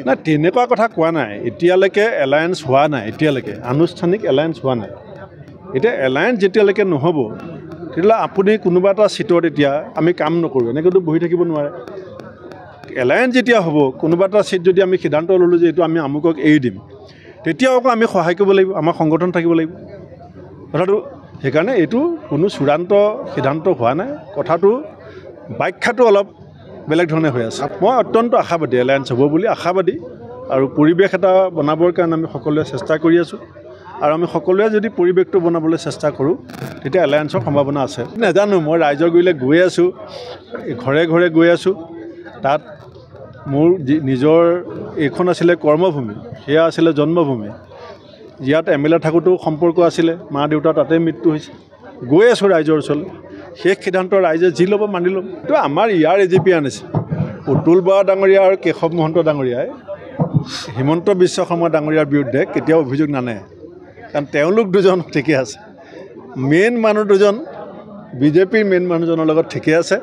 না তেনেকুৱা কথা কোৱা নাই এতিয়ালৈকে এলায়েন্স হোৱা নাই এতিয়ালৈকে আনুষ্ঠানিক এলায়েন্স হোৱা নাই এতিয়া এলায়েন্স যেতিয়ালৈকে নহ'ব তেতিয়াহ'লে আপুনি কোনোবা এটা সিটত এতিয়া আমি কাম নকৰোঁ এনেকৈতো বহি থাকিব নোৱাৰে এলায়েন্স যেতিয়া হ'ব কোনোবা এটা সিট যদি আমি সিদ্ধান্ত ল'লোঁ যে এইটো আমি আমুকক এৰি দিম তেতিয়াও আকৌ আমি সহায় কৰিব লাগিব আমাৰ সংগঠন থাকিব লাগিব কথাটো সেইকাৰণে এইটো কোনো চূড়ান্ত সিদ্ধান্ত হোৱা নাই কথাটো ব্যাখ্যাটো অলপ বেলেগ ধৰণে হৈ আছে মই অত্যন্ত আশাবাদী এলায়েন্স হ'ব বুলি আশাবাদী আৰু পৰিৱেশ এটা বনাবৰ কাৰণে আমি সকলোৱে চেষ্টা কৰি আছোঁ আৰু আমি সকলোৱে যদি পৰিৱেশটো বনাবলৈ চেষ্টা কৰোঁ তেতিয়া এলায়েন্সৰ সম্ভাৱনা আছে নাজানো মই ৰাইজৰ গুৰিলৈ গৈ আছোঁ ঘৰে ঘৰে গৈ আছোঁ তাত মোৰ নিজৰ এইখন আছিলে কৰ্মভূমি সেয়া আছিলে জন্মভূমি ইয়াত MLA থাকোঁতেও সম্পৰ্ক আছিলে মা দেউতা তাতে মৃত্যু হৈছে গৈ আছোঁ ৰাইজৰ ওচৰলৈ শেষ সিদ্ধান্ত ৰাইজে যি ল'ব মানি ল'ম এইটো আমাৰ ইয়াৰ AGP আনিছে উতুল বৰা ডাঙৰীয়া আৰু কেশৱ মহন্ত ডাঙৰীয়াই হিমন্ত বিশ্ব শৰ্মা ডাঙৰীয়াৰ বিৰুদ্ধে কেতিয়াও অভিযোগ নানে কাৰণ তেওঁলোক দুজন ঠিকে আছে মেইন মানুহ দুজন বিজেপিৰ মেইন মানুহজনৰ লগত ঠিকে আছে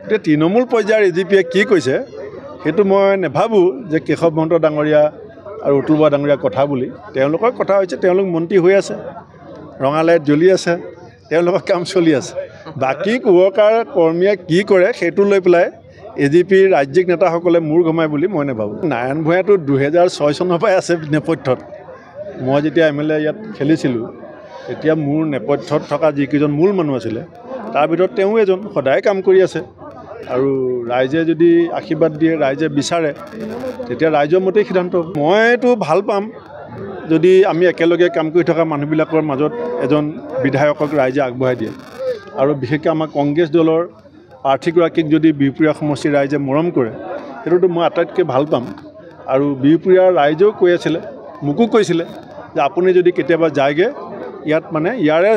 এতিয়া তৃণমূল পৰ্যায়ৰ AGPয়ে কি কৈছে সেইটো মই নেভাবোঁ যে কেশৱ মহন্ত ডাঙৰীয়া আৰু উতুল বৰা ডাঙৰীয়াৰ কথা বুলি তেওঁলোকৰ কথা হৈছে তেওঁলোক মন্ত্ৰী হৈ আছে ৰঙালাইট জ্বলি আছে তেওঁলোকৰ কাম চলি আছে বাকী ৱৰ্কাৰ কৰ্মীয়ে কি কৰে সেইটো লৈ পেলাই AGP ৰাজ্যিক নেতাসকলে মূৰ ঘমাই বুলি মই নেভাবোঁ নাৰায়ণ ভূঞাটো 2006 চনৰ পৰাই আছে নেপথ্যত মই যেতিয়া MLA ইয়াত খেলিছিলোঁ তেতিয়া মোৰ নেপথ্যত থকা যিকেইজন মূল মানুহ আছিলে তাৰ ভিতৰত তেওঁ এজন সদায় কাম কৰি আছে আৰু ৰাইজে যদি আশীৰ্বাদ দিয়ে ৰাইজে বিচাৰে তেতিয়া ৰাইজৰ মতেই সিদ্ধান্ত মইতো ভাল পাম যদি আমি একেলগে কাম কৰি থকা মানুহবিলাকৰ মাজত এজন বিধায়কক ৰাইজে আগবঢ়াই দিয়ে আৰু বিশেষকৈ আমাৰ কংগ্ৰেছ দলৰ প্ৰাৰ্থীগৰাকীক যদি বিহপুৰীয়া সমষ্টিৰ ৰাইজে মৰম কৰে সেইটোতো মই আটাইতকৈ ভাল পাম আৰু বিহপুৰীয়াৰ ৰাইজেও কৈ আছিলে মোকো কৈছিলে যে আপুনি যদি কেতিয়াবা যায়গৈ ইয়াত মানে ইয়াৰে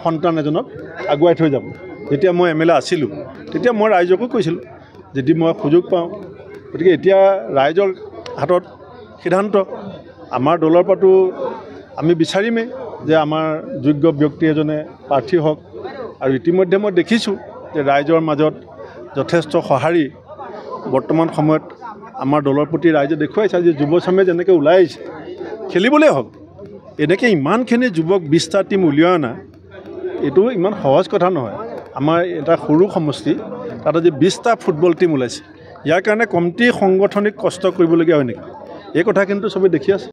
সন্তান এজনক আগুৱাই থৈ যাব যেতিয়া মই MLA আছিলোঁ তেতিয়া মই ৰাইজকো কৈছিলোঁ যদি মই সুযোগ পাওঁ গতিকে এতিয়া ৰাইজৰ হাতত সিদ্ধান্ত আমাৰ দলৰ পৰাতো আমি বিচাৰিমেই যে আমাৰ যোগ্য ব্যক্তি এজনে প্ৰাৰ্থী হওক আৰু ইতিমধ্যে মই দেখিছোঁ যে ৰাইজৰ মাজত যথেষ্ট সঁহাৰি বৰ্তমান সময়ত আমাৰ দলৰ প্ৰতি ৰাইজে দেখুৱাইছে যে যুৱচামে যেনেকৈ ওলাই আহিছে খেলিবলৈ হওক এনেকৈ ইমানখিনি যুৱক 20টা টীম উলিওৱা অনা এইটো ইমান সহজ কথা নহয় আমাৰ এটা সৰু সমষ্টি তাত আজি 20টা ফুটবল টীম ওলাইছে ইয়াৰ কাৰণে কমটি সাংগঠনিক কষ্ট কৰিবলগীয়া হয় নেকি এই কথা কিন্তু চবেই দেখি আছে